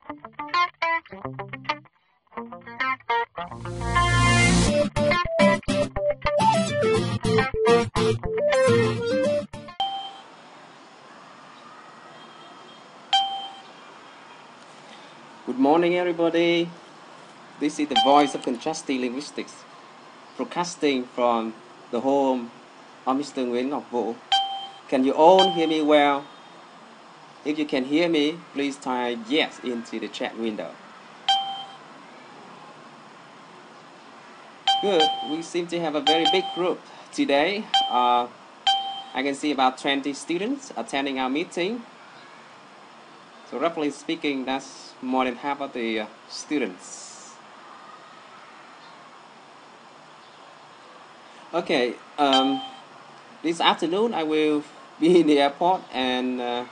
Good morning, everybody. This is the voice of contrastive linguistics, broadcasting from the home of Mr. Nguyễn Ngọc Vũ. Can you all hear me well? If you can hear me, please type yes into the chat window. Good. We seem to have a very big group today. I can see about 20 students attending our meeting. So roughly speaking, that's more than half of the students. Okay, this afternoon I will be in the airport, and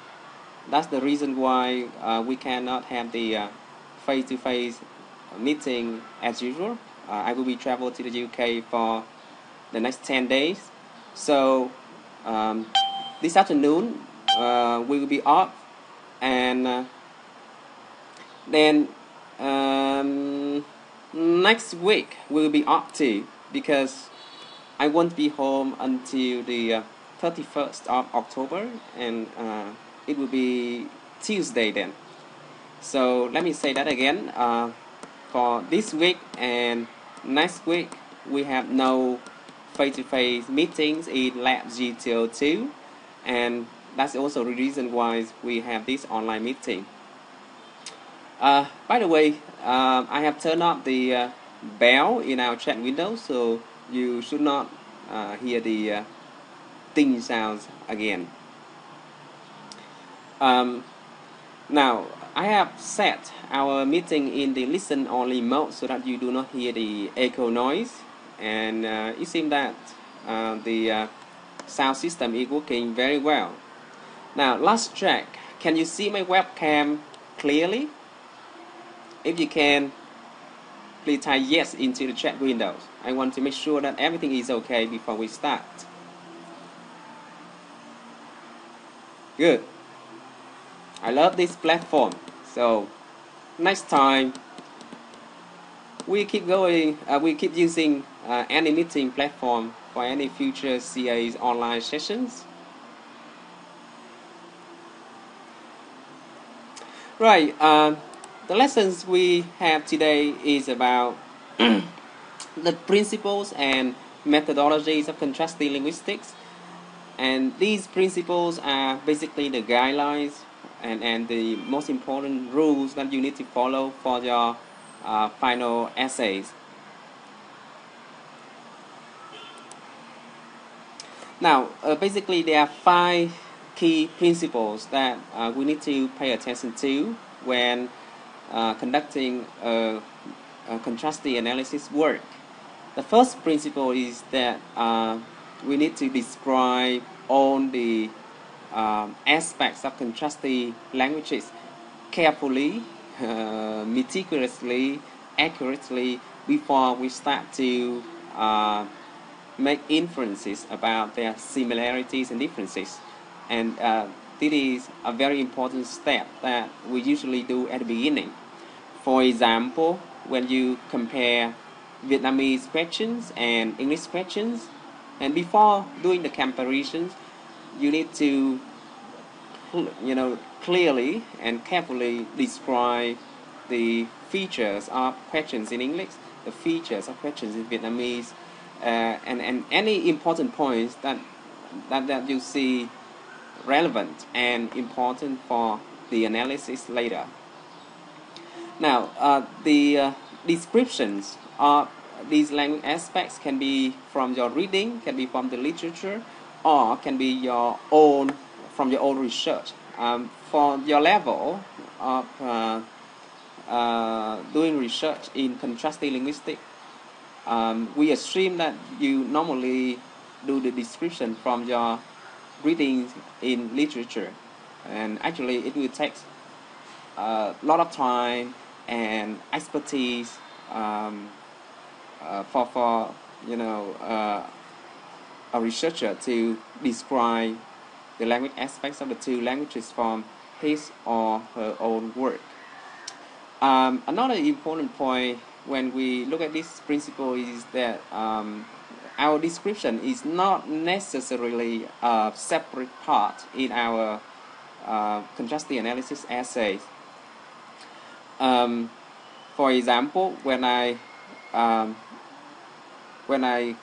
that's the reason why we cannot have the face-to-face meeting as usual. I will be traveling to the UK for the next 10 days. So this afternoon we will be off, and then next week we will be off too, because I won't be home until the 31st of October, and it will be Tuesday then. So let me say that again. For this week and next week, we have no face-to-face meetings in Lab GTO2, and that's also the reason why we have this online meeting. By the way, I have turned off the bell in our chat window, so you should not hear the ding sounds again. Now, I have set our meeting in the listen-only mode so that you do not hear the echo noise, and it seems that the sound system is working very well. Now, let's check. Can you see my webcam clearly? If you can, please type yes into the chat windows. I want to make sure that everything is okay before we start. Good. I love this platform. So next time we keep going, we keep using any meeting platform for any future CA's online sessions. Right. The lessons we have today is about the principles and methodologies of contrastive linguistics, and these principles are basically the guidelines and the most important rules that you need to follow for your final essays. Now, basically there are 5 key principles that we need to pay attention to when conducting a contrastive analysis work. The first principle is that we need to describe all the aspects of contrastive languages carefully, meticulously, accurately before we start to make inferences about their similarities and differences. And this is a very important step that we usually do at the beginning. For example, when you compare Vietnamese questions and English questions, and before doing the comparisons, you need to, clearly and carefully describe the features of questions in English, the features of questions in Vietnamese, and any important points that you see relevant and important for the analysis later. Now, the descriptions of these language aspects can be from your reading, can be from the literature, or can be from your own research. For your level of doing research in contrastive linguistics, we assume that you normally do the description from your readings in literature, and actually it will take a lot of time and expertise for a researcher to describe the language aspects of the two languages from his or her own work. Another important point when we look at this principle is that our description is not necessarily a separate part in our contrastive analysis essays. For example, when I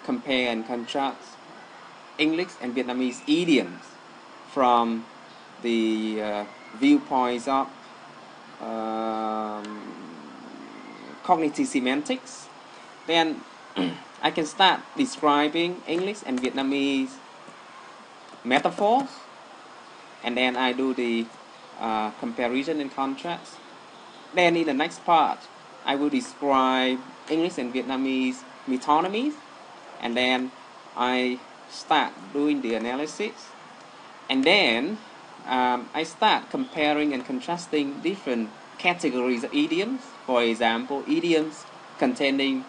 compare and contrast English and Vietnamese idioms from the viewpoints of cognitive semantics, then I can start describing English and Vietnamese metaphors, and then I do the comparison and contrast. Then in the next part, I will describe English and Vietnamese metonymies, and then I start doing the analysis, and then I start comparing and contrasting different categories of idioms. For example, idioms containing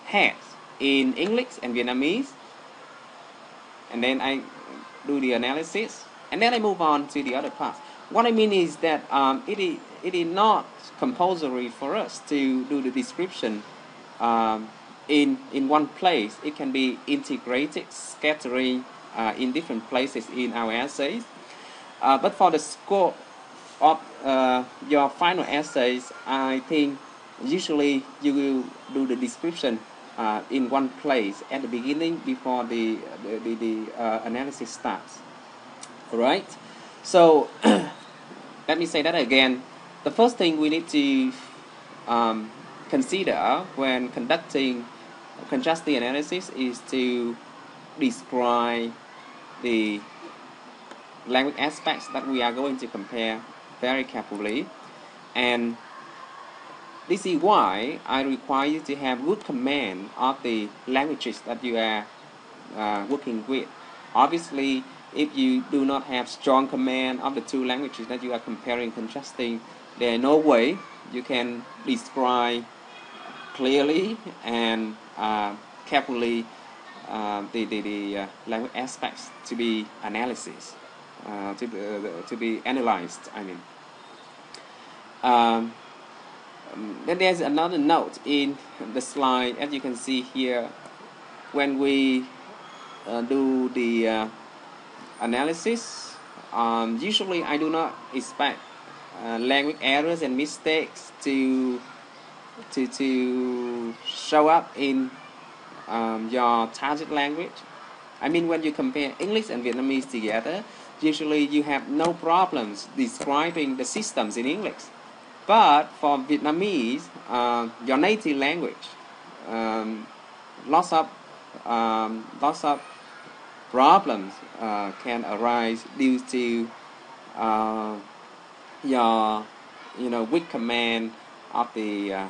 has in English and Vietnamese, and then I do the analysis, and then I move on to the other parts. What I mean is that it is not compulsory for us to do the description in one place. It can be integrated, scattering in different places in our essays. But for the scope of your final essays, I think usually you will do the description in one place at the beginning before the analysis starts. All right. So let me say that again. The first thing we need to consider when conducting contrastive analysis is to describe the language aspects that we are going to compare very carefully, and this is why I require you to have good command of the languages that you are working with. Obviously, if you do not have strong command of the two languages that you are comparing and contrasting, there is no way you can describe clearly and carefully the language aspects to be analysis, to be analyzed. I mean, then there's another note in the slide, as you can see here. When we do the analysis, usually I do not expect language errors and mistakes to show up in your target language. I mean, when you compare English and Vietnamese together, usually you have no problems describing the systems in English. But for Vietnamese, your native language, lots of problems can arise due to your weak command of the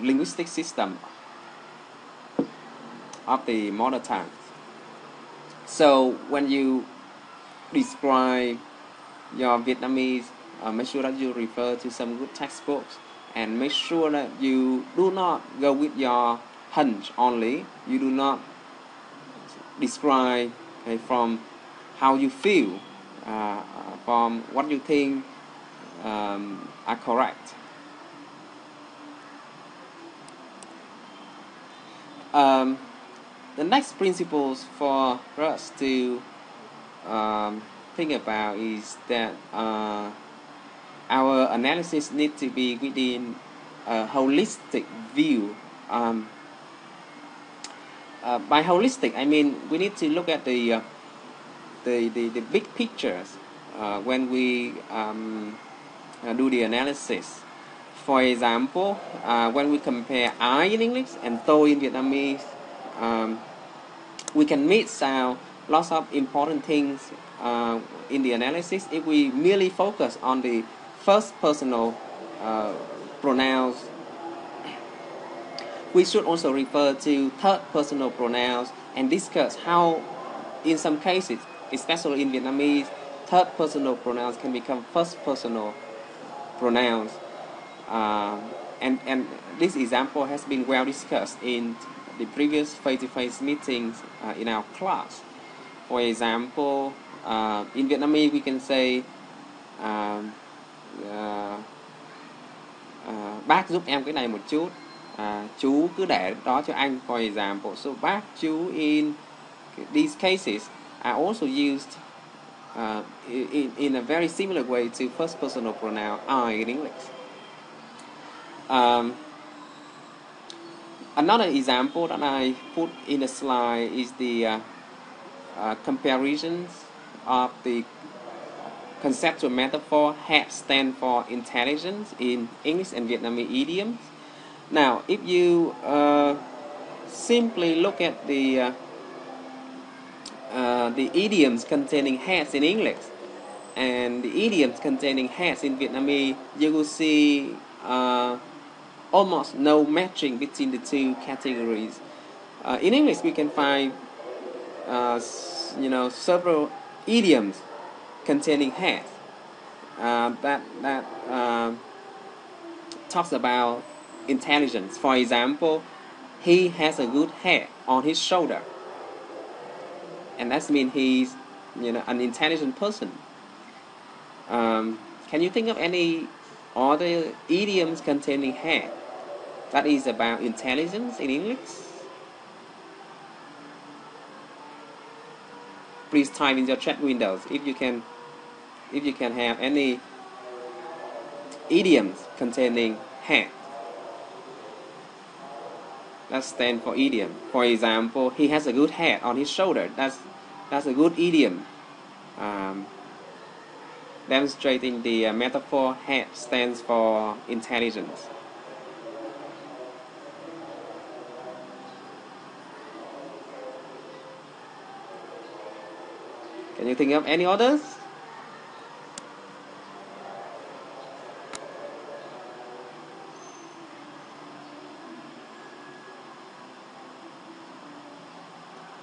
linguistic system of the mother tongue. So when you describe your Vietnamese, make sure that you refer to some good textbooks, and make sure that you do not go with your hunch only. You do not describe from how you feel, from what you think are correct. The next principles for us to think about is that our analysis needs to be within a holistic view. By holistic, I mean we need to look at the big pictures when we do the analysis. For example, when we compare I in English and tôi in Vietnamese, we can miss out lots of important things in the analysis if we merely focus on the first personal pronouns. We should also refer to third personal pronouns and discuss how, in some cases, especially in Vietnamese, third personal pronouns can become first personal pronouns. And this example has been well discussed in the previous face-to-face meetings in our class. For example, in Vietnamese we can say Bác giúp em cái này một chút, chú cứ để đó cho anh. For example, so bác, chú in these cases are also used in a very similar way to first personal pronoun I in English. Another example that I put in the slide is the comparisons of the conceptual metaphor hat stand for intelligence in English and Vietnamese idioms. Now, if you simply look at the idioms containing hats in English and the idioms containing hats in Vietnamese, you will see almost no matching between the two categories. In English, we can find several idioms containing hats that talks about intelligence. For example, he has a good head on his shoulder, and that means he's an intelligent person. Can you think of any other idioms containing head that is about intelligence in English? Please type in your chat windows if you can have any idioms containing head. That stands for idiom. For example, he has a good head on his shoulder. That's a good idiom. Demonstrating the metaphor head stands for intelligence. Can you think of any others?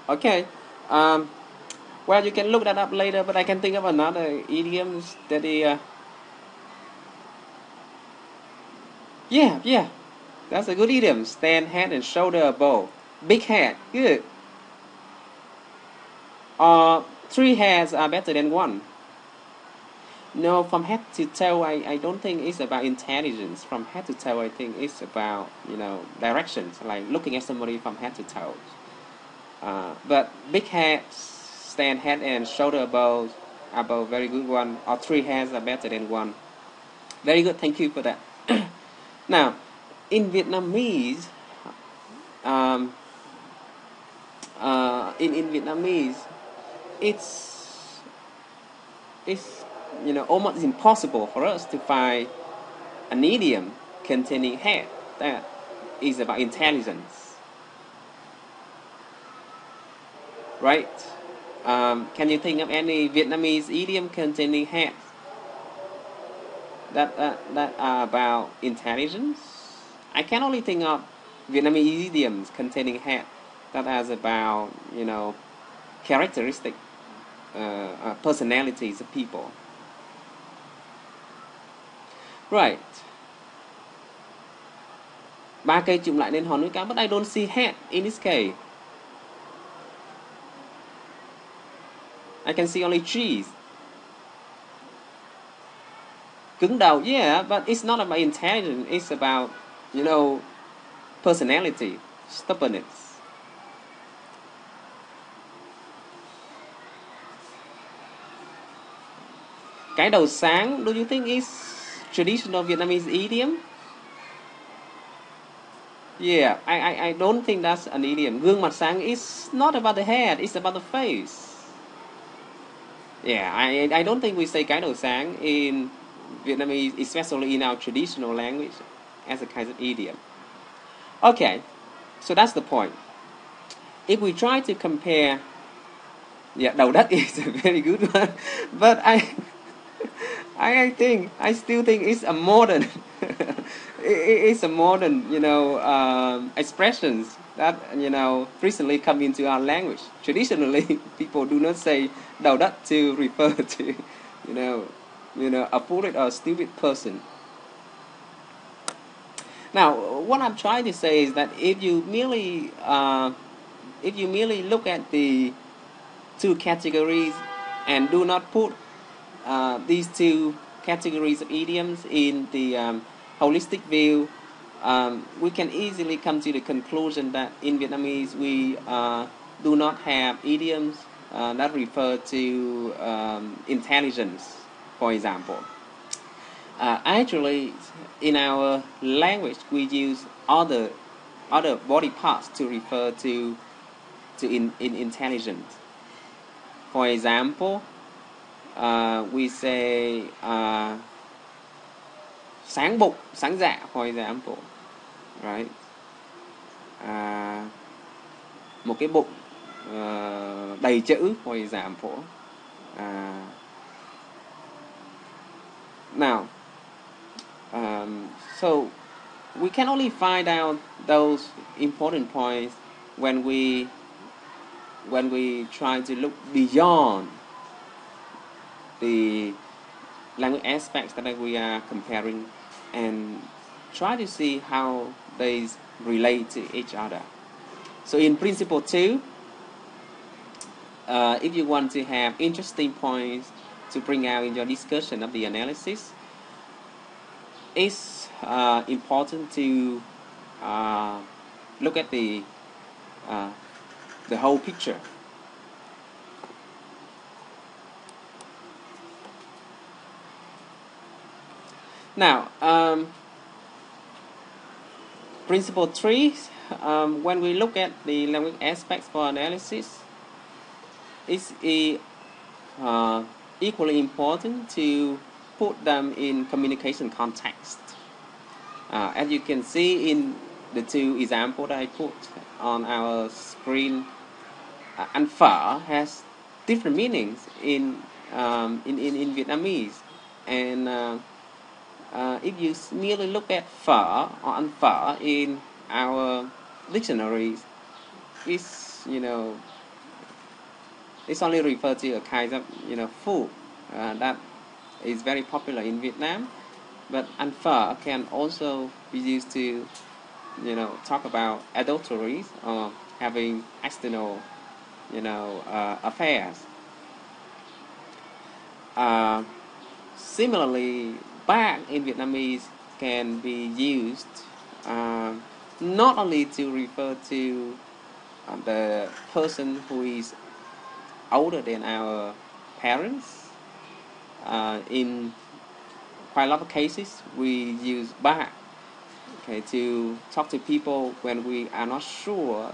Okay. Well, you can look that up later, but I can think of another idiom that is... yeah. That's a good idiom. Stand head and shoulder above. Big head. Good. Three heads are better than one. No, from head to toe, I don't think it's about intelligence. From head to toe, I think it's about, directions, like looking at somebody from head to toe. But big heads, stand head and shoulder above, very good one. Or three heads are better than one. Very good, thank you for that. Now, in Vietnamese, in Vietnamese, it's almost impossible for us to find an idiom containing head that is about intelligence, right? Can you think of any Vietnamese idiom containing head that are about intelligence? I can only think of Vietnamese idioms containing head that are about characteristic personalities of people. Right. Ba cây chụm lại nên hòn núi cao, but I don't see head in this case. I can see only trees. Cứng đầu, yeah, but it's not about intelligence. It's about, personality, stubbornness. Cái đầu sáng, do you think is traditional Vietnamese idiom? Yeah, I don't think that's an idiom. Gương mặt sáng is not about the head, it's about the face. Yeah, I don't think we say cái đầu sáng in Vietnamese, especially in our traditional language, as a kind of idiom. Okay, so that's the point. If we try to compare, đầu đất is a very good one, but I still think it's a modern, it's a modern, expressions that recently come into our language. Traditionally, people do not say đầu đất to refer to, a foolish or stupid person. Now, what I'm trying to say is that if you merely look at the two categories and do not put these two categories of idioms in the holistic view, we can easily come to the conclusion that in Vietnamese we do not have idioms that refer to intelligence, for example. Actually, in our language, we use other body parts to refer to in intelligence. For example, we say sáng bụng, sáng dạ, for example, right? Một cái bụng đầy chữ, for example. Now, so we can only find out those important points when we try to look beyond the language aspects that we are comparing and try to see how they relate to each other. So in principle 2, if you want to have interesting points to bring out in your discussion of the analysis, it's important to look at the whole picture. Now, principle 3, when we look at the language aspects for analysis, it's equally important to put them in communication context. As you can see in the 2 examples that I put on our screen, and phở has different meanings in Vietnamese, and if you merely look at phở or ăn phở in our dictionaries, it's it's only referred to a kind of food that is very popular in Vietnam. But ăn phở can also be used to talk about adulteries or having external affairs. Similarly, bác in Vietnamese can be used not only to refer to the person who is older than our parents. In quite a lot of cases, we use bác to talk to people when we are not sure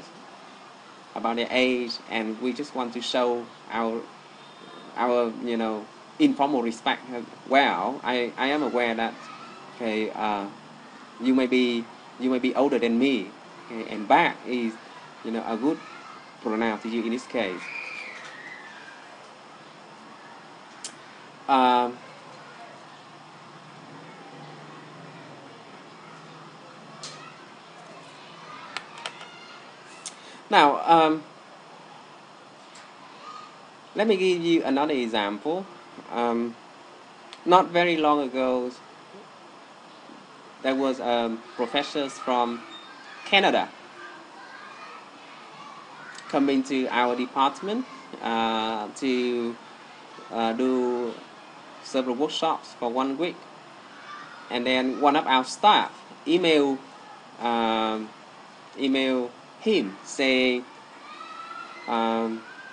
about their age, and we just want to show our informal respect. Well, I am aware that you may be older than me, and bác is a good pronoun to use in this case. Now, let me give you another example. Not very long ago, there was professors from Canada coming to our department to do several workshops for 1 week, and then one of our staff email him saying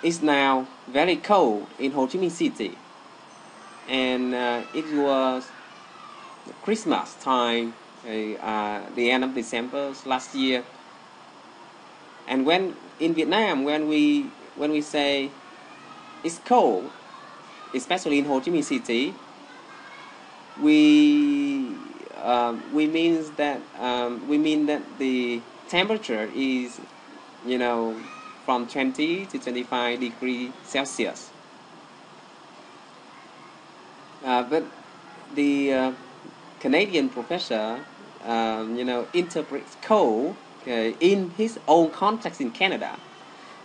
it's now very cold in Ho Chi Minh City, and it was Christmas time, the end of December last year. And when in Vietnam, when we say it's cold, especially in Ho Chi Minh City, we mean that the temperature is from 20 to 25 degrees Celsius. But the Canadian professor interprets cold in his own context in Canada.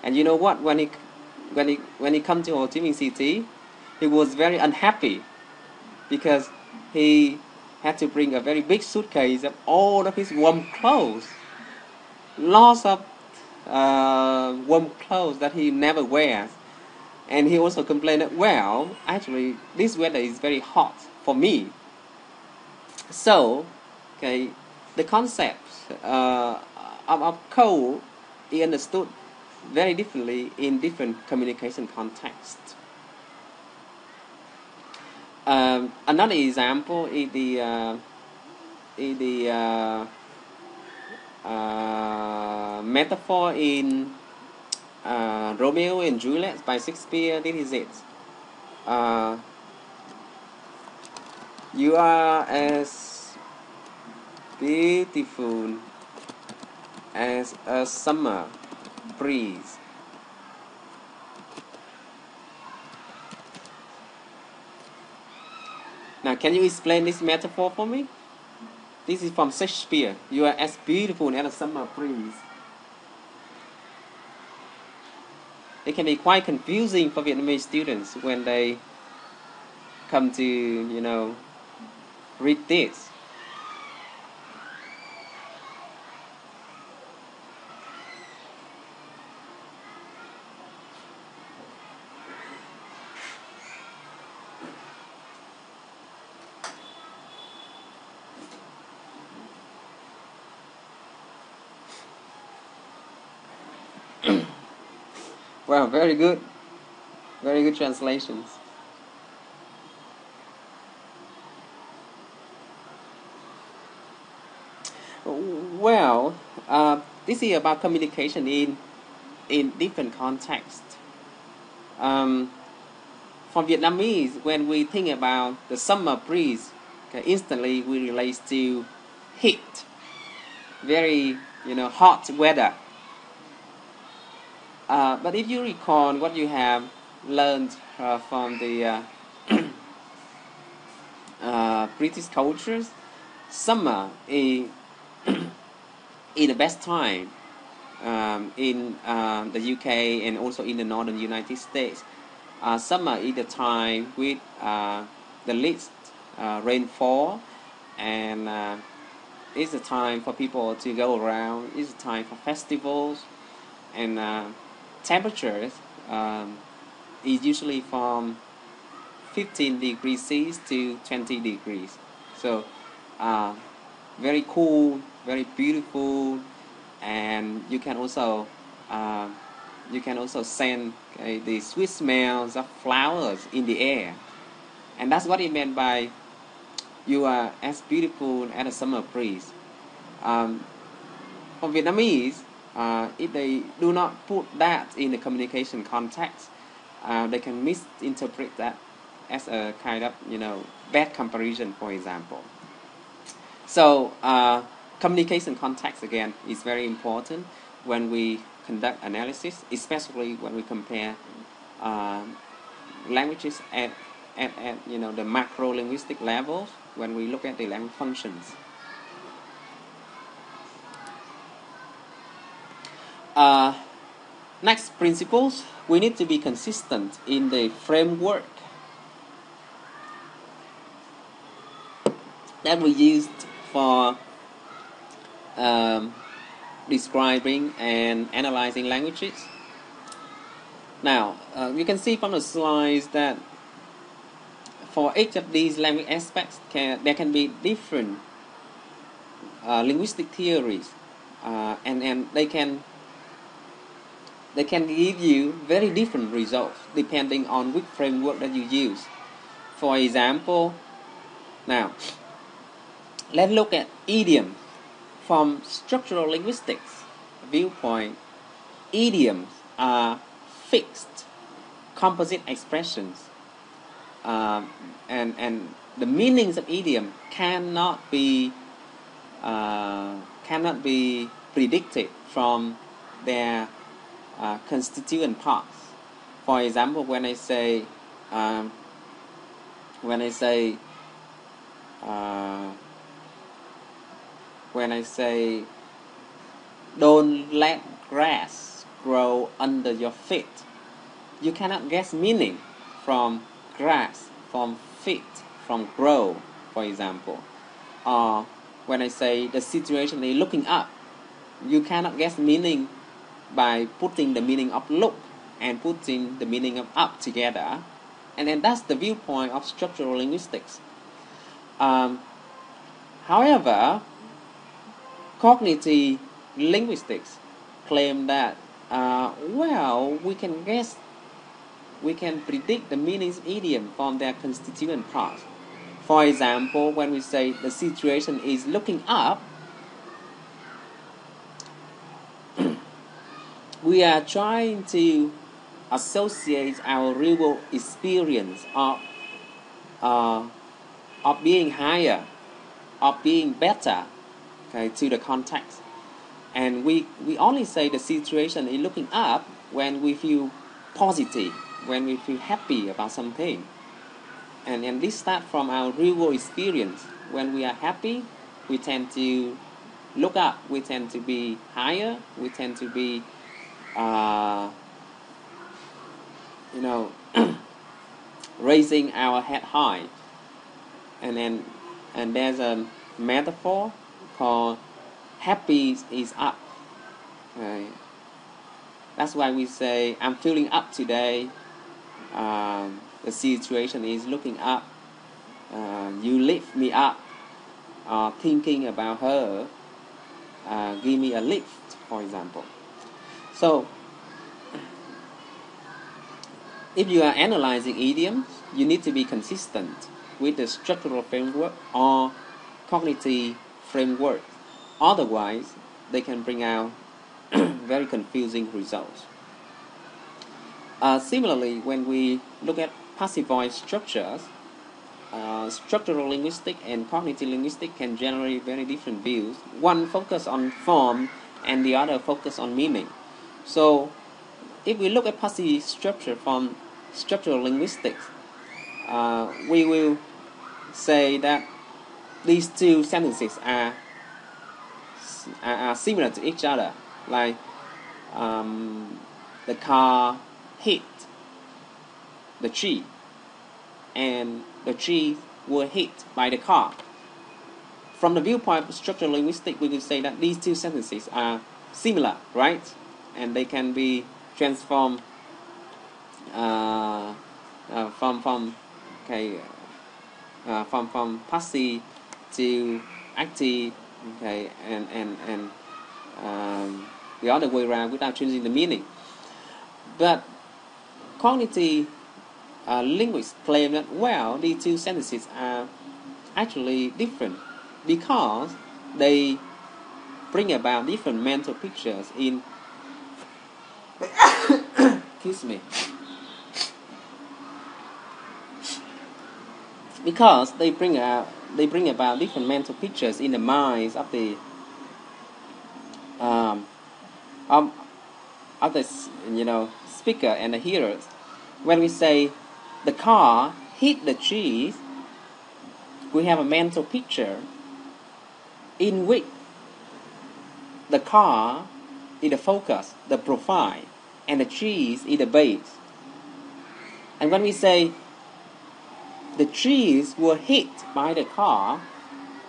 And you know what? When he come to Ho Chi Minh City, he was very unhappy because he had to bring a very big suitcase of all of his warm clothes, lots of warm clothes that he never wears. And he also complained that, well, actually, this weather is very hot for me. So, okay, the concept of cold is understood very differently in different communication contexts. Another example is the metaphor in Romeo and Juliet by Shakespeare. This is it. You are as beautiful as a summer breeze. Now, can you explain this metaphor for me? This is from Shakespeare. You are as beautiful as a summer breeze. It can be quite confusing for Vietnamese students when they come to, read this. Well, very good translations. Well, this is about communication in different contexts. For Vietnamese, when we think about the summer breeze, okay, instantly we relate to heat, very hot weather. But if you recall what you have learned from the British cultures, summer is the best time in the UK and also in the northern United States. Summer is the time with the least rainfall, and it's a time for people to go around. It's a time for festivals, and temperatures is usually from 15 degrees Celsius to 20 degrees. So very cool, very beautiful, and you can also sense the sweet smells of flowers in the air, and that's what it meant by you are as beautiful as a summer breeze. For Vietnamese, if they do not put that in the communication context, they can misinterpret that as a kind of bad comparison, for example. So communication context again is very important when we conduct analysis, especially when we compare languages at the macro linguistic levels, when we look at the language functions. Next principles, we need to be consistent in the framework that we used for describing and analyzing languages. Now, you can see from the slides that for each of these language aspects, there can be different linguistic theories, and they can give you very different results depending on which framework that you use. For example, now let's look at idioms. From structural linguistics viewpoint, idioms are fixed composite expressions, and the meanings of idiom cannot be predicted from their constituent parts. For example, when I say don't let grass grow under your feet, you cannot guess meaning from grass, from feet, from grow, for example. Or when I say the situation is looking up, you cannot guess meaning by putting the meaning of look. and putting the meaning of up together. And then that's the viewpoint of structural linguistics. However, cognitive linguistics claim that, we can guess, we can predict the meanings of idiom from their constituent parts. For example, when we say the situation is looking up, we are trying to associate our real experience of being higher, of being better, okay, to the context. And we only say the situation is looking up when we feel positive, when we feel happy about something. And this starts from our real world experience. When we are happy, we tend to look up, we tend to be higher, we tend to be, raising our head high. And there's a metaphor called happy is up. Okay. That's why we say, I'm feeling up today. The situation is looking up. You lift me up. Thinking about her. Give me a lift, for example. So, if you are analyzing idioms, you need to be consistent with the structural framework or cognitive framework. Otherwise, they can bring out very confusing results. Similarly, when we look at passive voice structures, structural linguistics and cognitive linguistics can generate very different views. One focuses on form and the other focuses on meaning. So, if we look at passive structure from structural linguistics, we will say that these two sentences are similar to each other. Like, the car hit the tree, and the tree were hit by the car. From the viewpoint of structural linguistics, we will say that these two sentences are similar, right? And they can be transformed from passive to active, okay, and the other way around without changing the meaning. But cognitive linguists claim that, these two sentences are actually different because they bring about different mental pictures in excuse me. Because they bring about different mental pictures in the minds of the speaker and the hearers. When we say the car hit the trees, we have a mental picture in which the car is the focus, the profile, and the trees is the base. And when we say the trees were hit by the car,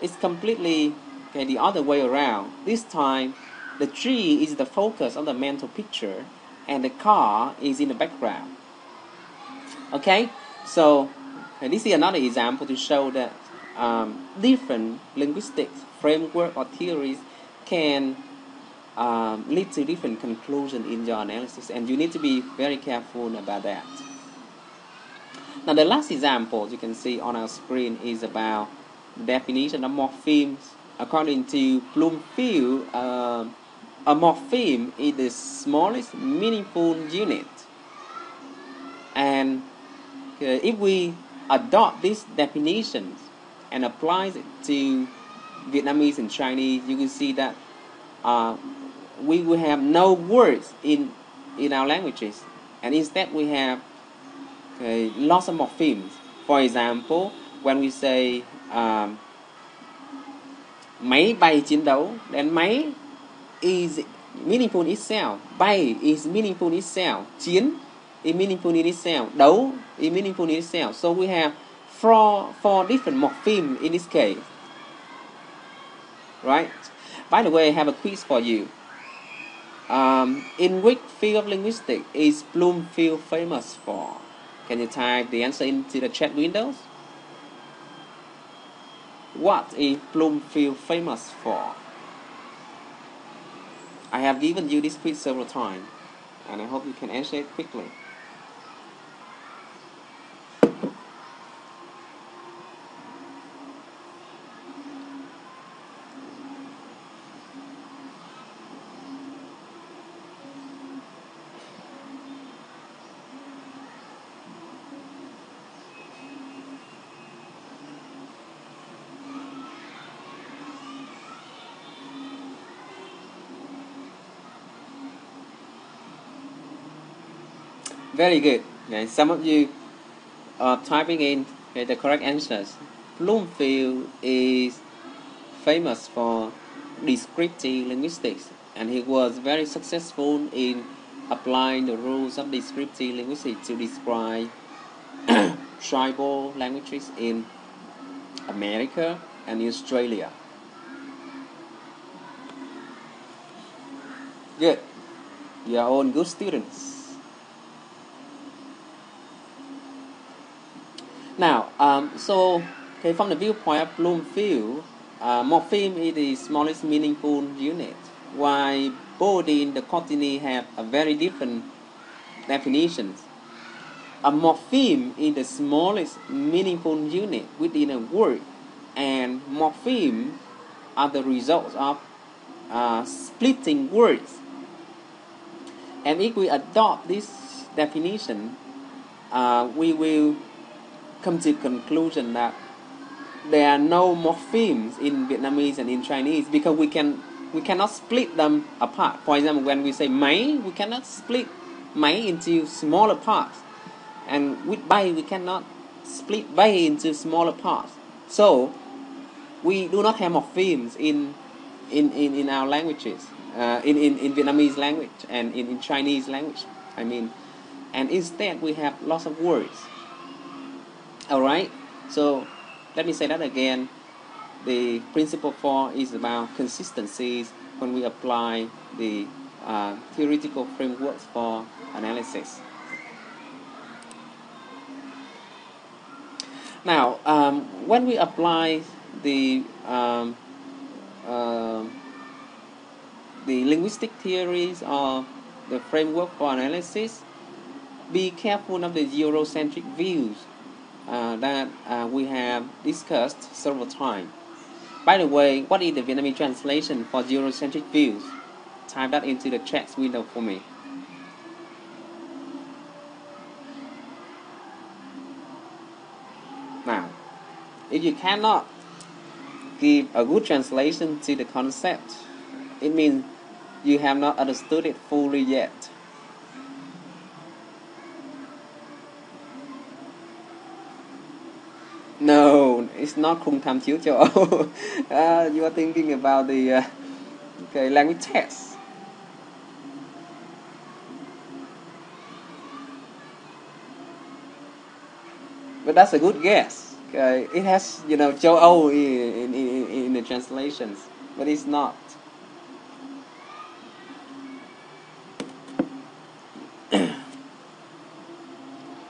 it's completely the other way around. This time, the tree is the focus of the mental picture, and the car is in the background. Okay, so this is another example to show that different linguistic framework or theories can lead to different conclusions in your analysis, and you need to be very careful about that. Now, the last example you can see on our screen is about definition of morphemes. According to Bloomfield, a morpheme is the smallest meaningful unit. And if we adopt these definitions and apply it to Vietnamese and Chinese, you will see that we will have no words in our languages, and instead we have lots of morphemes. For example, when we say máy bay chiến đấu, then máy is meaningful in itself, bay is meaningful in itself, chiến is meaningful in itself, đấu is meaningful in itself. So we have four different morphemes in this case, right? By the way, I have a quiz for you. In which field of linguistics is Bloomfield famous for? Can you type the answer into the chat windows? What is Bloomfield famous for? I have given you this quiz several times, and I hope you can answer it quickly. Very good. Okay, some of you are typing in the correct answers. Bloomfield is famous for descriptive linguistics, and he was very successful in applying the rules of descriptive linguistics to describe tribal languages in America and Australia. Good. You are all good students. Now, okay, from the viewpoint of Bloomfield, morpheme is the smallest meaningful unit, while body in the continent have a very different definitions. A morpheme is the smallest meaningful unit within a word, and morphemes are the results of splitting words. And if we adopt this definition, we will come to the conclusion that there are no morphemes in Vietnamese and in Chinese because we cannot split them apart. For example, when we say máy, we cannot split máy into smaller parts, and with bay we cannot split bay into smaller parts. So we do not have morphemes in our languages, in Vietnamese language and in Chinese language. I mean, and instead we have lots of words. All right, so let me say that again. The principle 4 is about consistencies when we apply the theoretical frameworks for analysis. Now, when we apply the linguistic theories or the framework for analysis, be careful of the Eurocentric views that we have discussed several times. By the way, what is the Vietnamese translation for Eurocentric views? Type that into the chat window for me. Now, if you cannot give a good translation to the concept, it means you have not understood it fully yet. No, it's not khung tham chiếu châu Âu. You are thinking about the language test. But that's a good guess. It has, châu Âu in the translations, but it's not.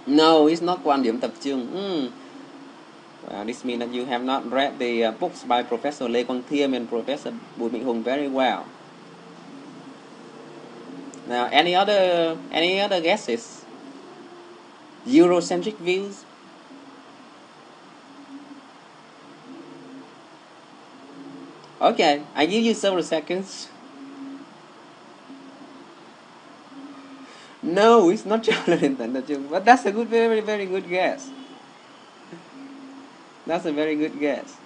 No, it's not quan điểm tập trung. This means that you have not read the books by Professor Lê Quang Thiêm and Professor Bùi Mạnh Hùng very well. Now, any other guesses? Eurocentric views? Okay, I give you several seconds. No, it's not Jonathan, but that's a good, very, very good guess. That's a very good guess.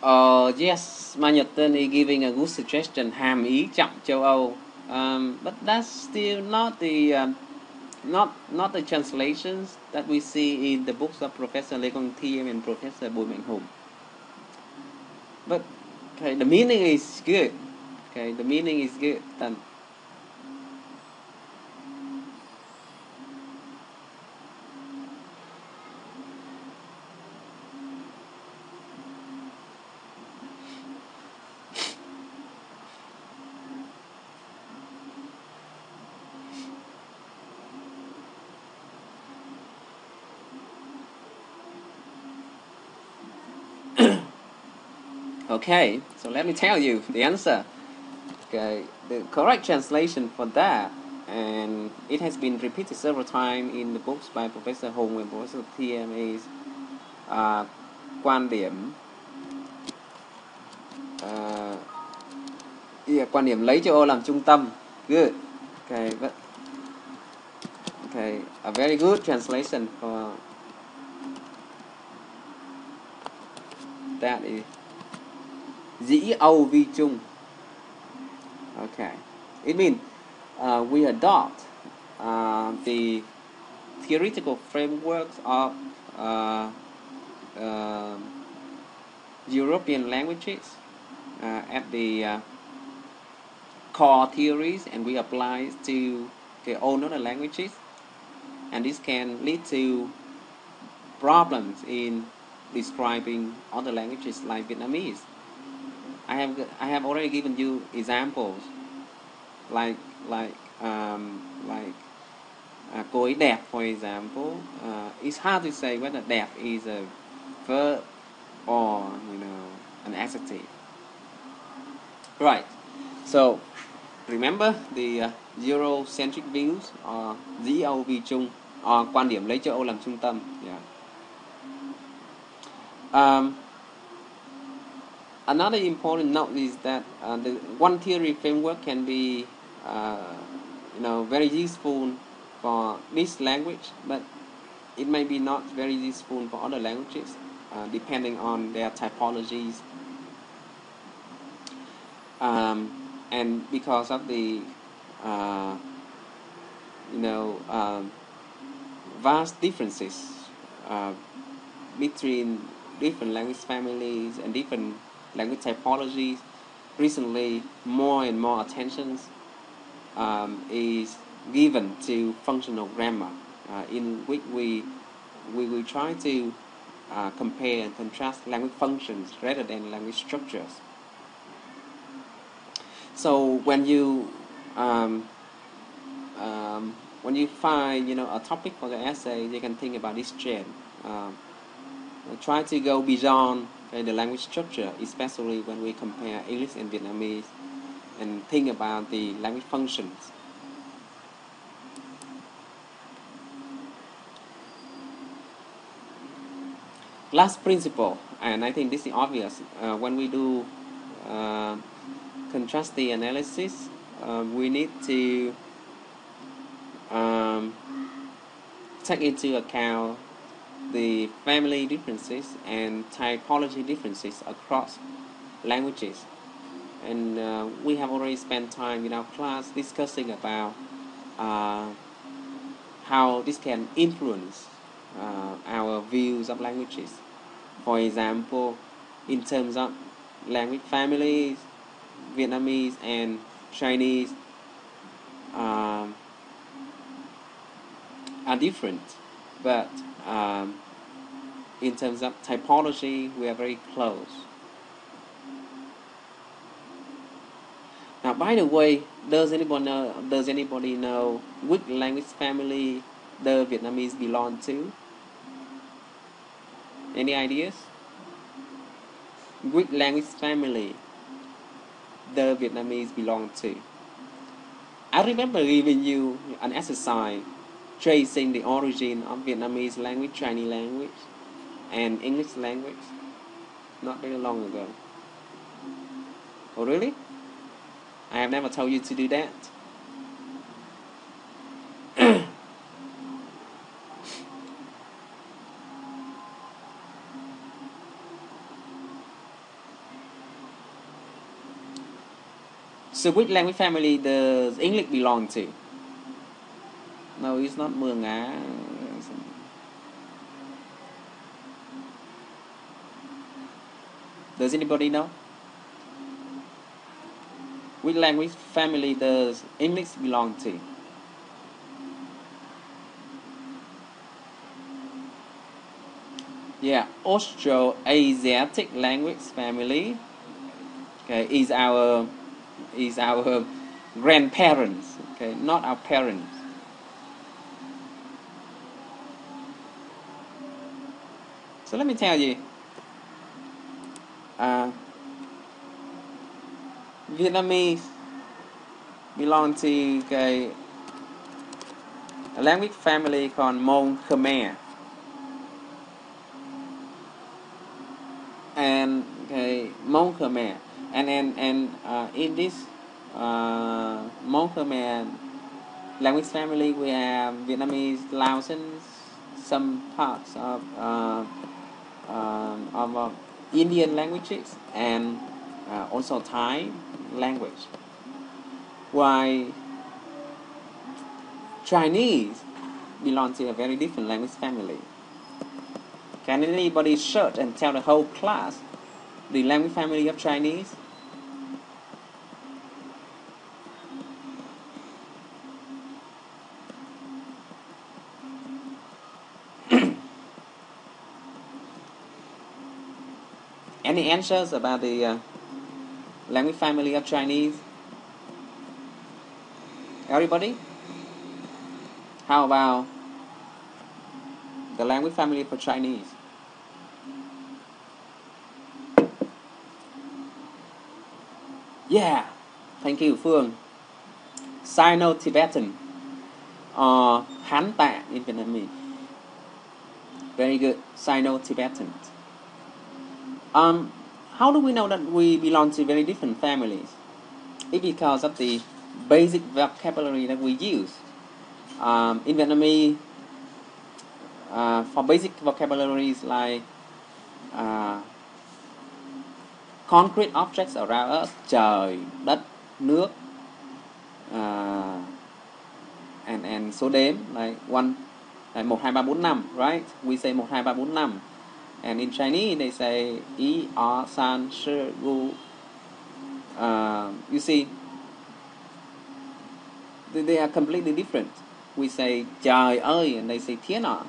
Yes, Manhattan is giving a good suggestion. Hàm ý chậm châu Âu, but that's still not the not the translations that we see in the books of Professor Lê Quang Thiêm and Professor Bùi Mạnh Hùng. But okay, the meaning is good. Okay, the meaning is good. Then okay, so let me tell you the answer. Okay, the correct translation for that, and it has been repeated several times in the books by Professor Hùng and Professor Thiêm, is quan điểm quan điểm lấy châu Âu làm trung tâm. Good. Okay, but okay, a very good translation for that is dĩ Âu vi chung. Okay, it means we adopt the theoretical frameworks of European languages at the core theories, and we apply it to all other languages, and this can lead to problems in describing other languages like Vietnamese. I have already given you examples like cô ấy đẹp, for example. It's hard to say whether đẹp is a verb or an adjective. Right. So remember the Eurocentric views or dĩ Âu vi chung, or quan điểm lấy châu Âu làm trung tâm. Yeah. Another important note is that the one theory framework can be very useful for this language, but it may be not very useful for other languages, depending on their typologies, and because of the vast differences between different language families and different language typologies. Recently, more and more attention is given to functional grammar, in which we will try to compare and contrast language functions rather than language structures. So when you find a topic for the essay, you can think about this trend. Try to go beyond the language structure, especially when we compare English and Vietnamese, and think about the language functions. Last principle, and I think this is obvious, when we do contrastive analysis, we need to take into account the family differences and typology differences across languages. And we have already spent time in our class discussing about how this can influence our views of languages. For example, in terms of language families, Vietnamese and Chinese are different, but in terms of typology, we are very close. Now, by the way, does anybody know which language family the Vietnamese belong to? Any ideas? Which language family the Vietnamese belong to? I remember giving you an exercise tracing the origin of Vietnamese language, Chinese language, and English language not very long ago. Oh, really? I have never told you to do that. So which language family does English belong to? No, it's not Mường Á. Does anybody know? Which language family does English belong to? Yeah, Austroasiatic language family. Okay, is our grandparents. Okay, not our parents. So let me tell you, Vietnamese belong to a language family called Mông Khmer, and Mông Khmer, and in this Mông Khmer language family we have Vietnamese, Laotians, some parts of Indian languages, and also Thai language. While Chinese belong to a very different language family. Can anybody search and tell the whole class the language family of Chinese? Any answers about the language family of Chinese? Everybody? How about the language family for Chinese? Yeah, thank you, Phương. Sino-Tibetan or Hán Tạng in Vietnamese. Very good, Sino-Tibetan. How do we know that we belong to very different families? It's because of the basic vocabulary that we use. In Vietnamese, for basic vocabularies like concrete objects around us, trời, đất, nước, and số đếm like 1, 2, 3, 4, 5, right? We say 1, 2, 3, 4, 5. And in Chinese they say yi, san, shi, gu. You see, they are completely different. We say trời ơi and they say thiên ạ,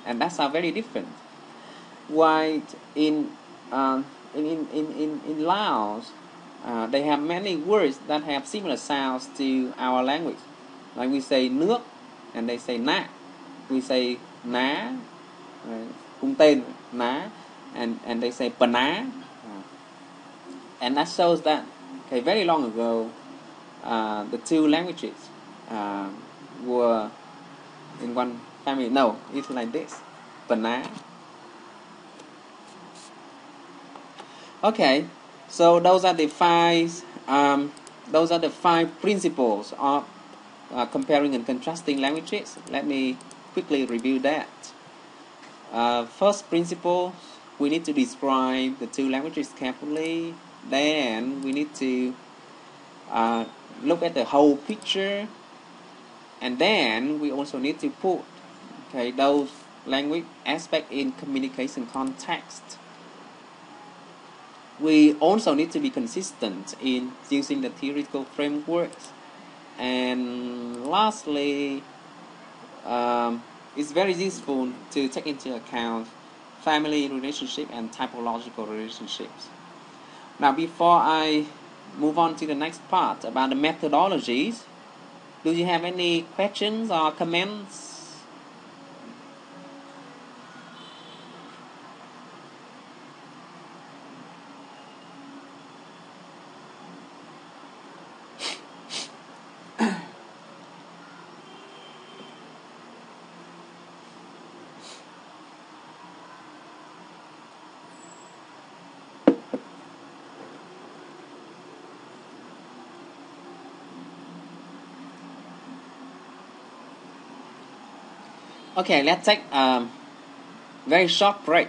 and that's are very different. While in Laos, they have many words that have similar sounds to our language. Like we say nước and they say nát. We say ná, cung tên, ná, and they say paná. And that shows that very long ago the two languages were in one family. No, it's like this, paná. Okay, so those are the five principles of comparing and contrasting languages. Let me quickly review that. First principle, we need to describe the two languages carefully. Then we need to look at the whole picture, and then we also need to put those language aspects in communication context. We also need to be consistent in using the theoretical frameworks. And lastly, it's very useful to take into account family relationship and typological relationships. Now, before I move on to the next part about the methodologies, do you have any questions or comments? Okay, let's take a very short break,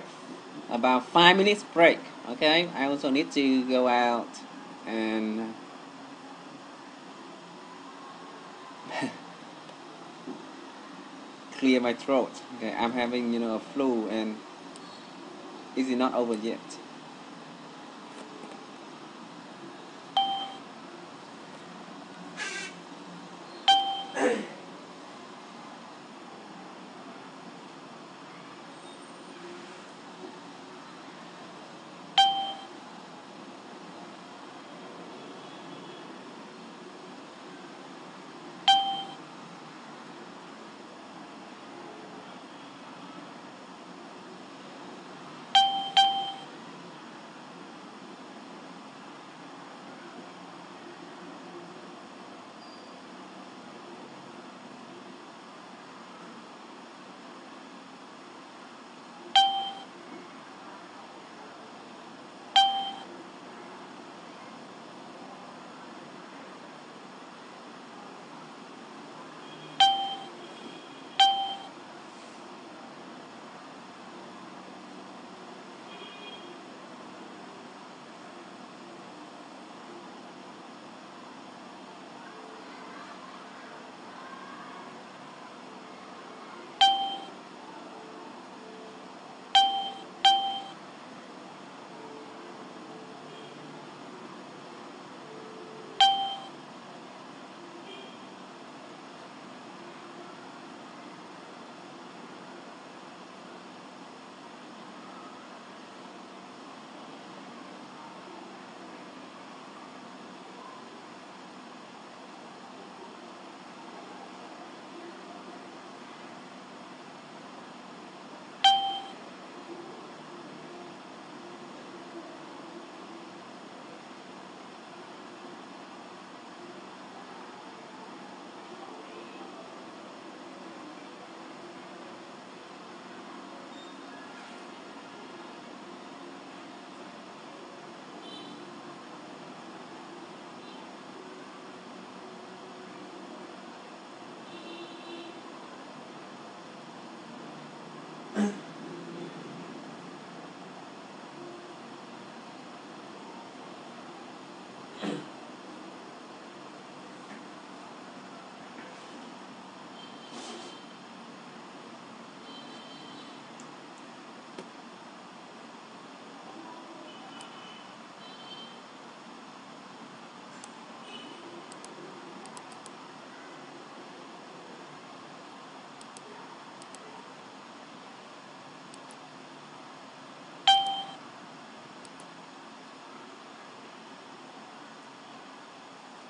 about 5 minutes break. Okay, I also need to go out and clear my throat. Okay, I'm having a flu, and is it not over yet?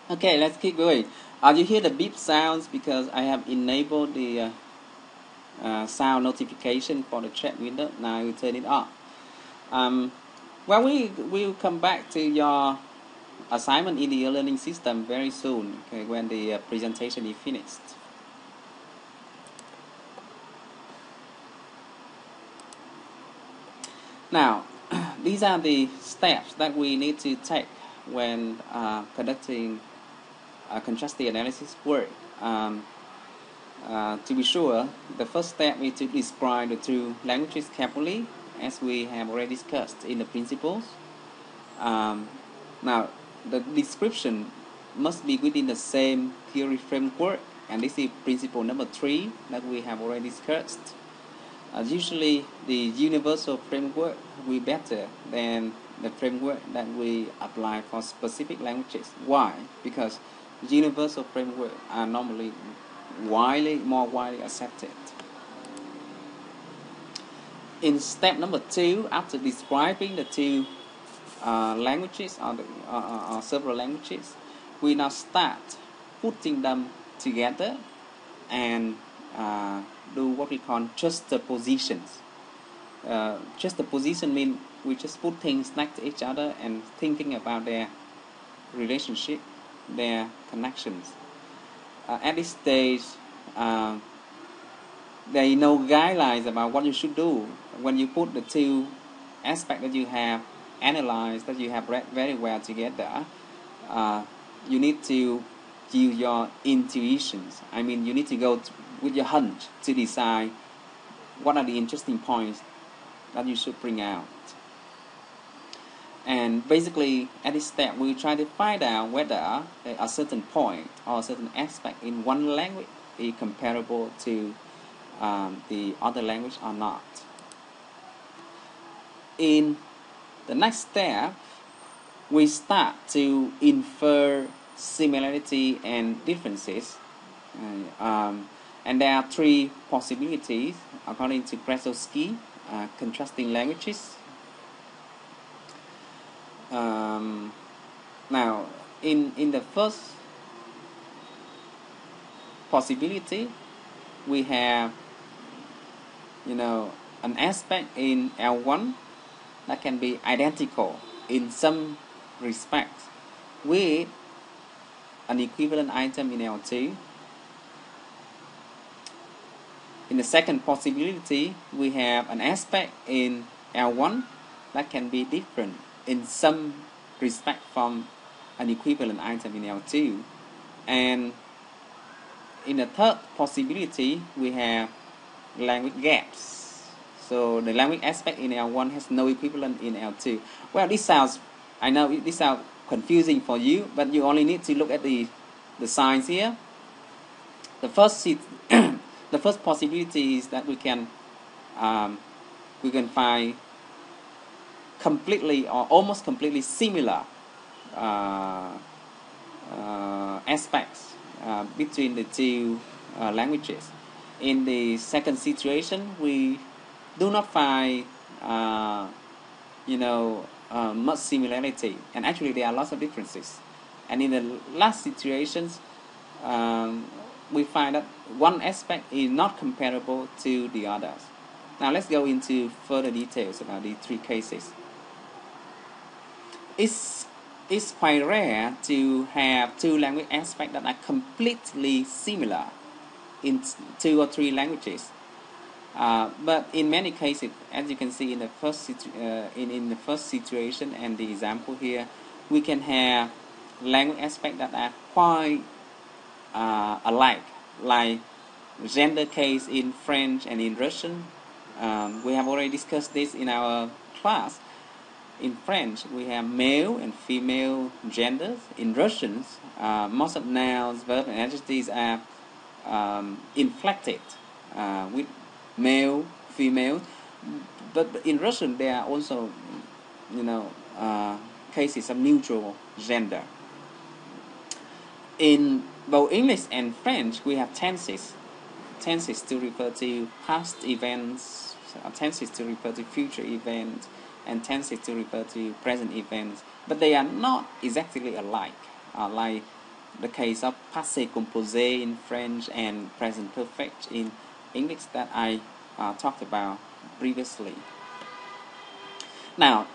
Okay, let's keep going. You hear the beep sounds because I have enabled the sound notification for the chat window. Now I will turn it off. Well, we will come back to your assignment in the learning system very soon, okay, when the presentation is finished. Now, these are the steps that we need to take when conducting contrastive analysis work. To be sure, the first step is to describe the two languages carefully, as we have already discussed in the principles. Now, the description must be within the same theory framework, and this is principle number 3 that we have already discussed. Usually, the universal framework will be better than the framework that we apply for specific languages. Why? Because universal frameworks are normally more widely accepted. In step number 2, after describing the two languages or several languages, we now start putting them together and do what we call juxtapositions. Juxtaposition means we just put things next to each other and thinking about their relationship, their connections. At this stage, there are no guidelines about what you should do when you put the two aspects that you have analyzed, that you have read very well together. You need to use your intuitions. I mean, you need to go with your hunch to decide what are the interesting points that you should bring out. And basically, at this step, we try to find out whether a certain point or a certain aspect in one language is comparable to the other language or not. In the next step, we start to infer similarity and differences. And there are three possibilities according to Krasowski, contrasting languages. Now, in the first possibility, we have, an aspect in L1 that can be identical in some respects with an equivalent item in L2. In the second possibility, we have an aspect in L1 that can be different in some respect from an equivalent item in L2. And in the third possibility, we have language gaps. So the language aspect in L1 has no equivalent in L2. Well, I know this sounds confusing for you, but you only need to look at the signs here. The first possibility is that we can find completely or almost completely similar aspects between the two languages. In the second situation, we do not find much similarity, and actually there are lots of differences. And in the last situations, we find that one aspect is not comparable to the others. Now let's go into further details about the three cases. It's quite rare to have two language aspects that are completely similar in two or three languages. But in many cases, as you can see in the first situation and the example here, we can have language aspects that are quite alike, like gender case in French and in Russian. We have already discussed this in our class. In French, we have male and female genders. In Russians, most of nouns, verbs, and adjectives are inflected with male, female. But in Russian, there are also, cases of neutral gender. In both English and French, we have tenses to refer to past events, tenses to refer to future events, and tenses to refer to present events. But they are not exactly alike, like the case of passé composé in French and present perfect in English that I talked about previously. Now,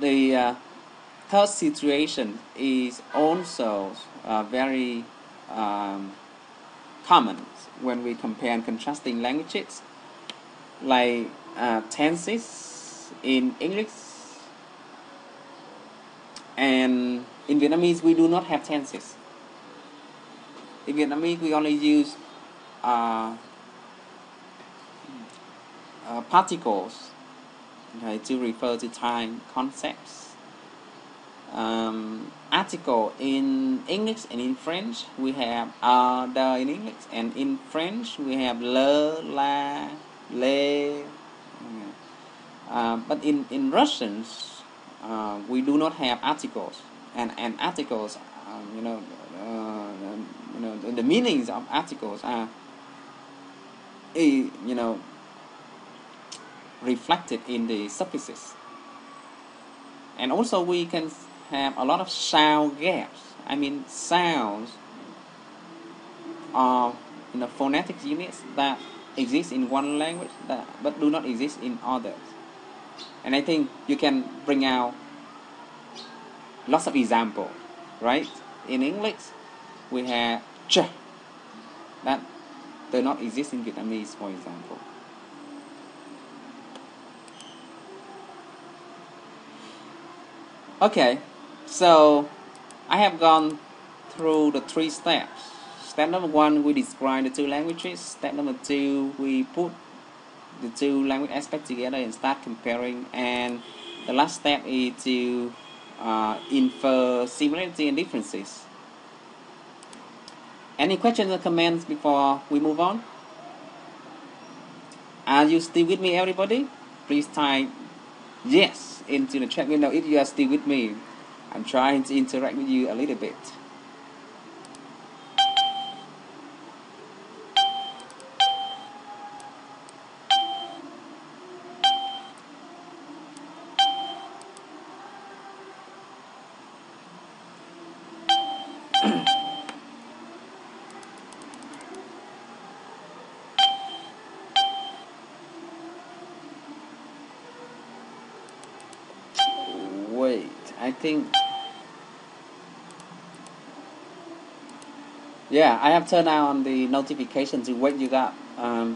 the third situation is also very common when we compare contrasting languages, like tenses in English, and in Vietnamese we do not have tenses. In Vietnamese we only use particles, okay, to refer to time concepts. Article in English and in French we have the in English, and in French we have le, la, le. But in Russians we do not have articles, and articles, the meanings of articles are reflected in the suffixes. And also we can have a lot of sound gaps. I mean, sounds are phonetic units that exist in one language but do not exist in others. And I think you can bring out lots of examples, right? In English, we have ch that do not exist in Vietnamese, for example. Okay, so I have gone through the three steps. Step number 1, we describe the two languages. Step number 2, we put the two language aspects together and start comparing. And the last step is to infer similarity and differences. Any questions or comments before we move on? Are you still with me, everybody? Please type yes into the chat window if you are still with me. I'm trying to interact with you a little bit. Wait, I think... Yeah, I have turned on the notification to wake you up. The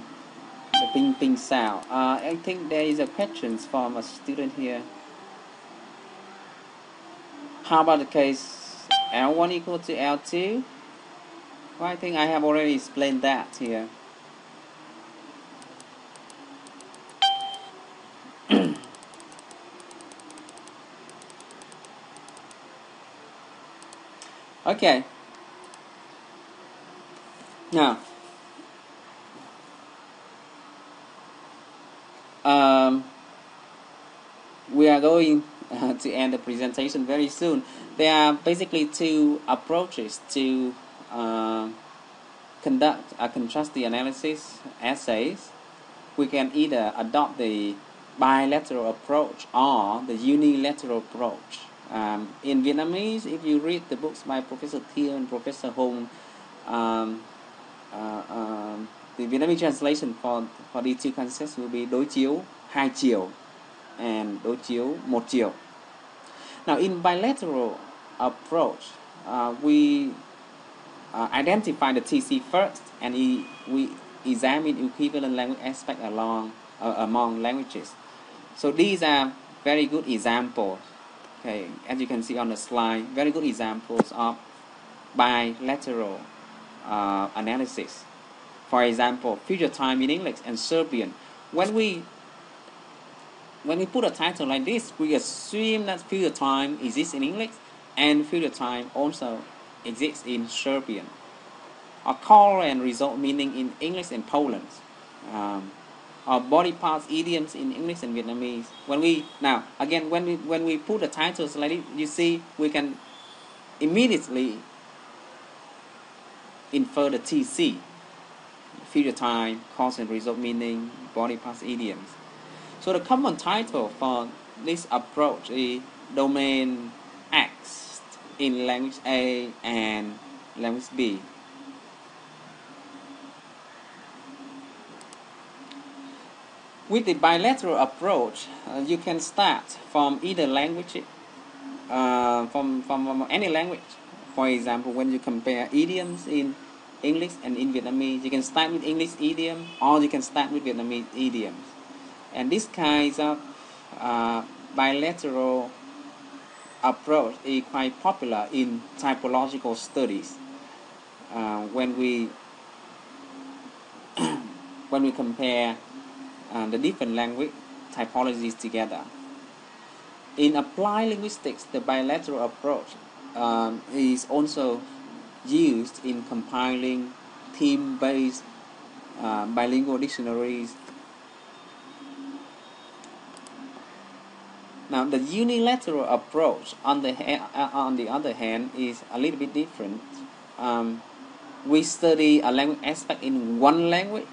ping ping sound. I think there is a question from a student here. How about the case L1 equal to L2? Well, I think I have already explained that here. Okay. Now, we are going to end the presentation very soon. There are basically two approaches to conduct a contrastive analysis essays. We can either adopt the bilateral approach or the unilateral approach. In Vietnamese, if you read the books by Professor Thiel and Professor Hùng, the Vietnamese translation for these two concepts will be đối chiếu hai chiều and đối chiếu một chiều. Now, in bilateral approach, we identify the TC first, and we examine equivalent language aspects among languages. So these are very good examples. Okay, as you can see on the slide, very good examples of bilateral analysis. For example, future time in English and Serbian. When we put a title like this, we assume that future time exists in English and future time also exists in Serbian. Or call and result meaning in English and Poland. Or body parts idioms in English and Vietnamese. When we put the titles like this, you see we can immediately infer the TC, future time, cause and result meaning, body parts idioms. So the common title for this approach is domain X in language A and language B. With the bilateral approach, you can start from either language, from any language. For example, when you compare idioms in English and in Vietnamese, you can start with English idiom or you can start with Vietnamese idioms. And this kind of bilateral approach is quite popular in typological studies. When we compare the different language typologies together. In applied linguistics, the bilateral approach is also used in compiling theme-based bilingual dictionaries. Now, the unilateral approach, on the other hand, is a little bit different. We study a language aspect in one language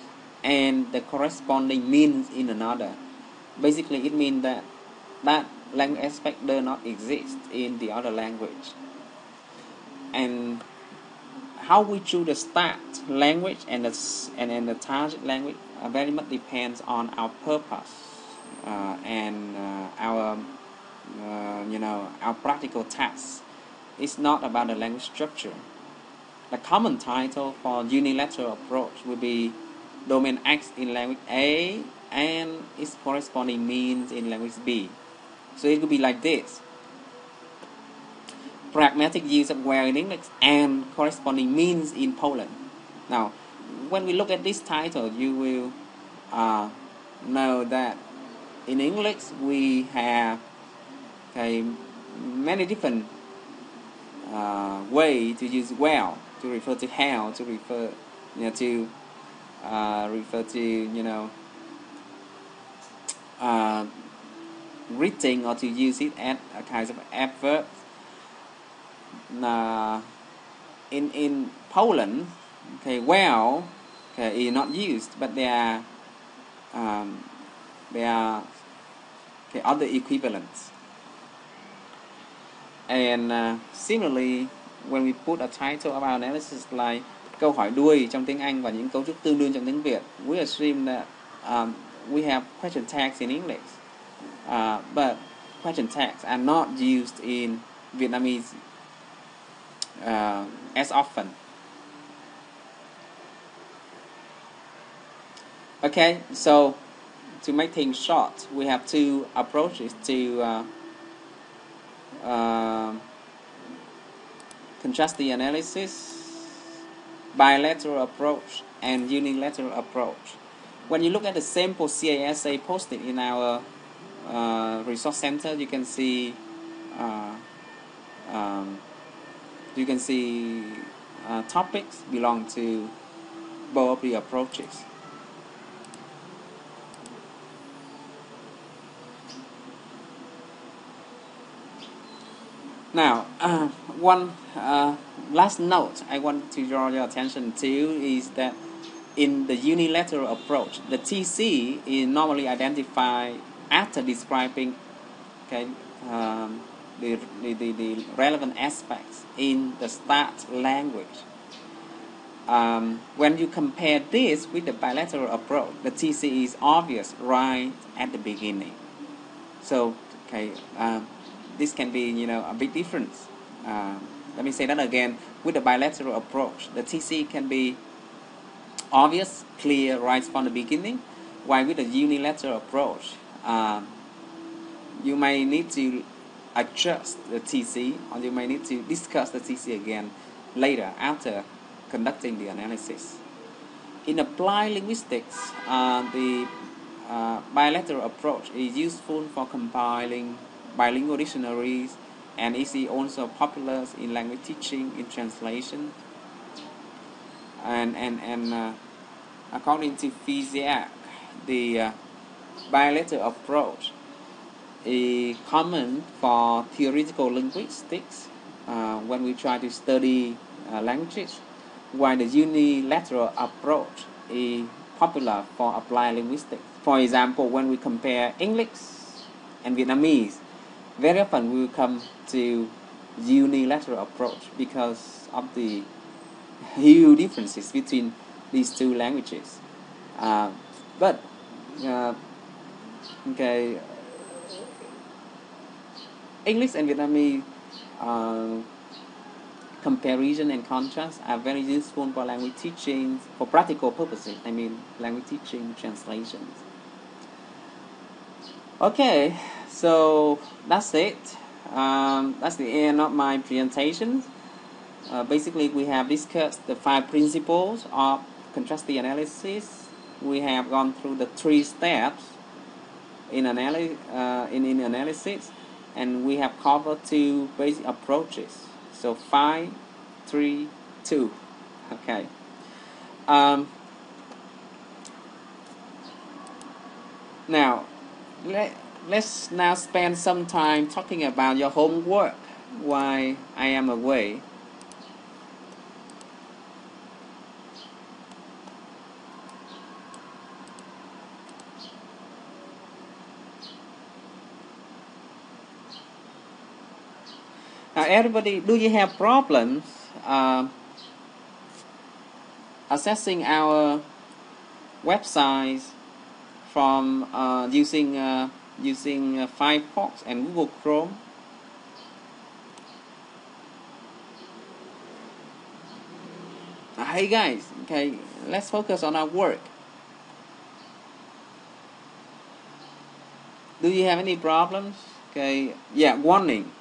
and the corresponding means in another. Basically, it means that language aspect does not exist in the other language. And how we choose the start language and the target language very much depends on our purpose and our practical tasks. It's not about the language structure. The common title for unilateral approach will be domain X in language A and its corresponding means in language B. So it could be like this: pragmatic use of where in English and corresponding means in Poland. Now, when we look at this title, you will know that in English we have many different ways to use well. refer to how, to refer, to refer to, written, or to use it as a kind of adverb. In Poland, okay, well, okay, is not used, but there are okay, other equivalents. And similarly, when we put a title of our analysis like câu hỏi đuôi trong tiếng Anh và những cấu trúc tương đương trong tiếng Việt, we assume that we have question tags in English, but question tags are not used in Vietnamese as often. Okay, so to make things short, we have two approaches to contrastive analysis: bilateral approach and unilateral approach. When you look at the sample CASA posted in our resource center, you can see topics belong to both of the approaches. Now, one last note I want to draw your attention to is that in the unilateral approach, the TC is normally identified after describing, okay, the relevant aspects in the start language. When you compare this with the bilateral approach, the TC is obvious right at the beginning. So, okay, this can be, a big difference. Let me say that again. With the bilateral approach, the TC can be obvious, clear right from the beginning, while with the unilateral approach, you may need to adjust the TC, or you may need to discuss the TC again later after conducting the analysis. In applied linguistics, the bilateral approach is useful for compiling bilingual dictionaries, and is also popular in language teaching, in translation, and according to Physiac, the bilateral approach is common for theoretical linguistics when we try to study languages, while the unilateral approach is popular for applied linguistics. For example, when we compare English and Vietnamese, very often we will come to unilateral approach because of the huge differences between these two languages. But okay, English and Vietnamese comparison and contrast are very useful for language teaching, for practical purposes. I mean, language teaching, translations. Okay, so that's it. That's the end of my presentation. Basically, we have discussed the 5 principles of contrastive analysis. We have gone through the 3 steps in analysis, and we have covered 2 basic approaches. So 5, 3, 2. Okay. Now, let's now spend some time talking about your homework while I am away. Now, everybody, do you have problems accessing our websites from using Firefox and Google Chrome? Hey guys, okay, let's focus on our work. Do you have any problems? Okay, yeah, warning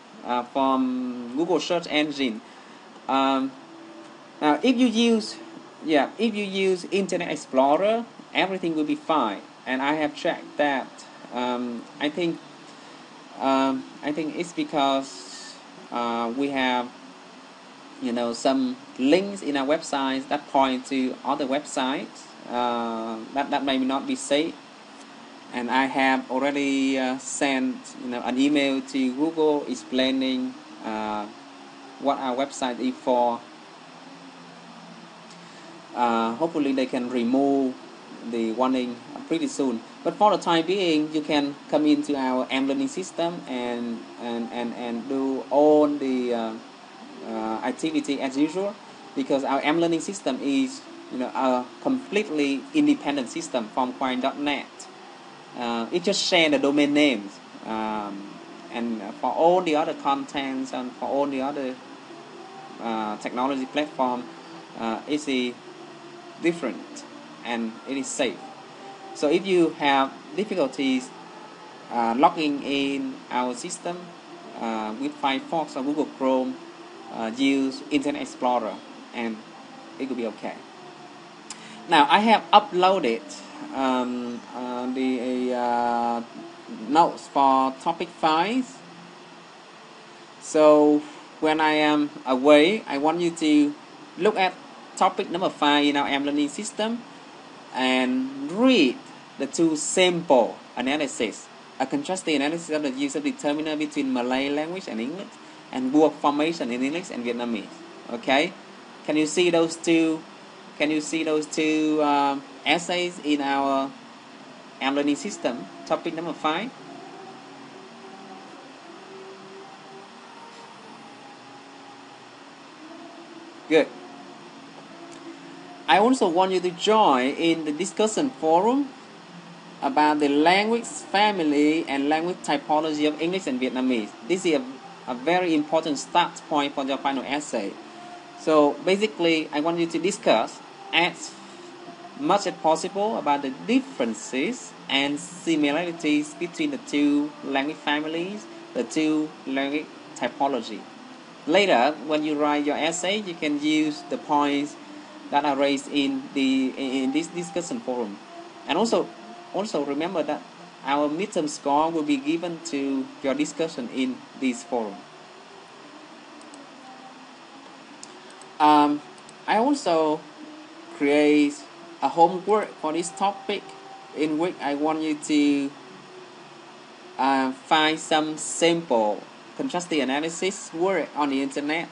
from Google search engine. Now, if you use Internet Explorer, everything will be fine. And I have checked that. I think it's because we have some links in our websites that point to other websites that may not be safe. And I have already sent an email to Google explaining what our website is for. Hopefully they can remove the warning pretty soon. But for the time being, you can come into our learning system and do all the activity as usual, because our learning system is a completely independent system from Quine.net. It just shares the domain names, and for all the other contents and for all the other technology platform, it's different and it is safe. So if you have difficulties logging in our system with Firefox or Google Chrome, use Internet Explorer and it will be okay. Now I have uploaded the notes for topic 5. So when I am away, I want you to look at topic number 5 in our learning system and read the two sample analysis, a contrastive analysis of the use of determiner between Malay language and English, and word formation in English and Vietnamese. Okay, can you see those two? Can you see those two essays in our learning system? Topic number 5. Good. I also want you to join in the discussion forum about the language family and language typology of English and Vietnamese. This is a very important start point for your final essay. So basically, I want you to discuss as much as possible about the differences and similarities between the two language families, the two language typology. Later, when you write your essay, you can use the points that are raised in this discussion forum. And also remember that our midterm score will be given to your discussion in this forum. I also create a homework for this topic in which I want you to find some sample contrastive analysis work on the internet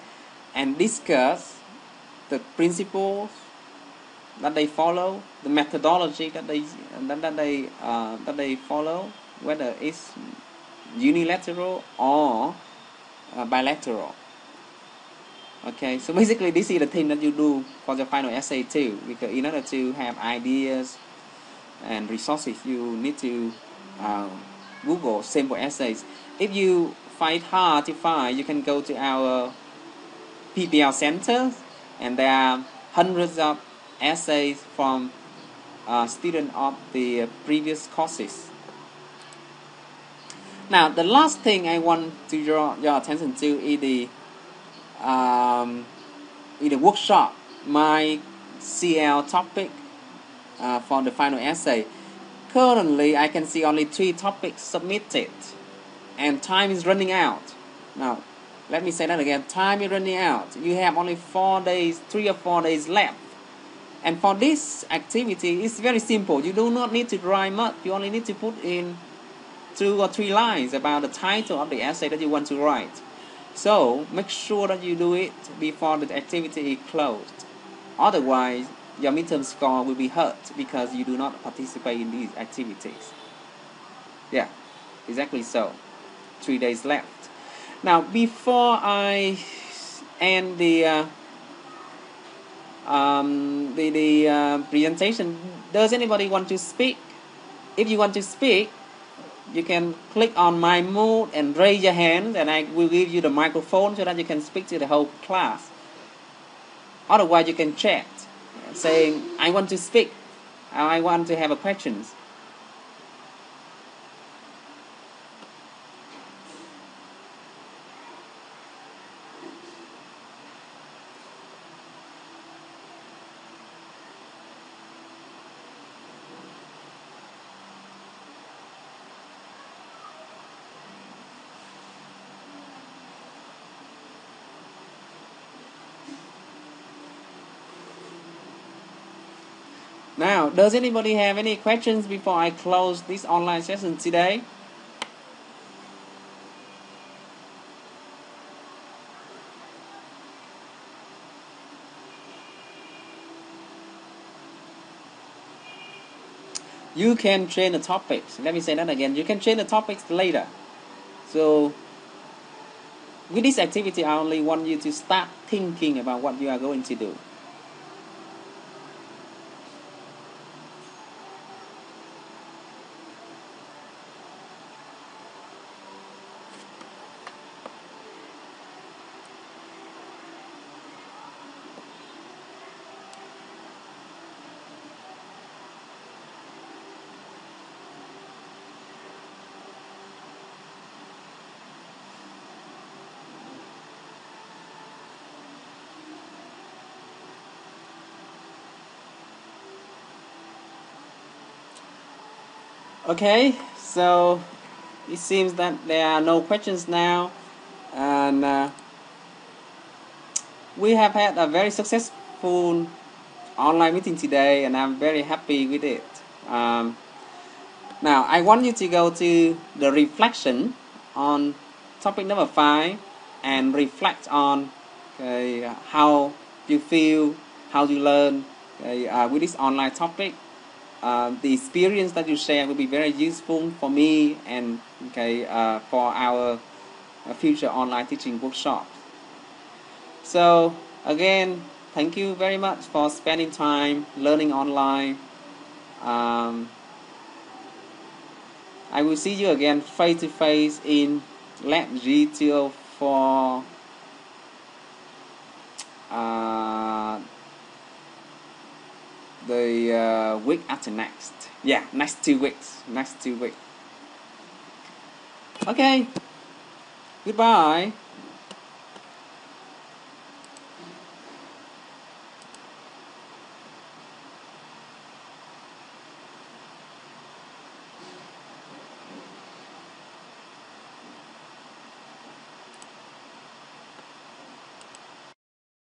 and discuss the principles that they follow, the methodology that they follow, whether it's unilateral or bilateral. Okay, so basically this is the thing that you do for the final essay too, because in order to have ideas and resources, you need to Google sample essays. If you find hard to find, you can go to our PPL center, and there are hundreds of essays from students of the previous courses. Now, the last thing I want to draw your attention to is the workshop, my CL topic for the final essay. Currently, I can see only 3 topics submitted, and time is running out. Now, let me say that again. Time is running out. You have only 4 days, 3 or 4 days left. And for this activity, it's very simple. You do not need to write much. You only need to put in 2 or 3 lines about the title of the essay that you want to write. So, make sure that you do it before the activity is closed. Otherwise, your midterm score will be hurt because you do not participate in these activities. Yeah, exactly so. 3 days left. Now, before I end the presentation, does anybody want to speak? If you want to speak, you can click on my mode and raise your hand, and I will give you the microphone so that you can speak to the whole class. Otherwise, you can chat saying, I want to speak, I want to have a questions. Now, does anybody have any questions before I close this online session today? You can change the topics. Let me say that again. You can change the topics later. So, with this activity, I only want you to start thinking about what you are going to do. Okay, so it seems that there are no questions now, and we have had a very successful online meeting today, and I'm very happy with it. Now, I want you to go to the reflection on topic number 5 and reflect on how you feel, how you learn with this online topic. The experience that you share will be very useful for me and for our future online teaching workshop. So again, thank you very much for spending time learning online. I will see you again face to face in Lab G2 for the week after next. Yeah, next 2 weeks. Okay. Goodbye.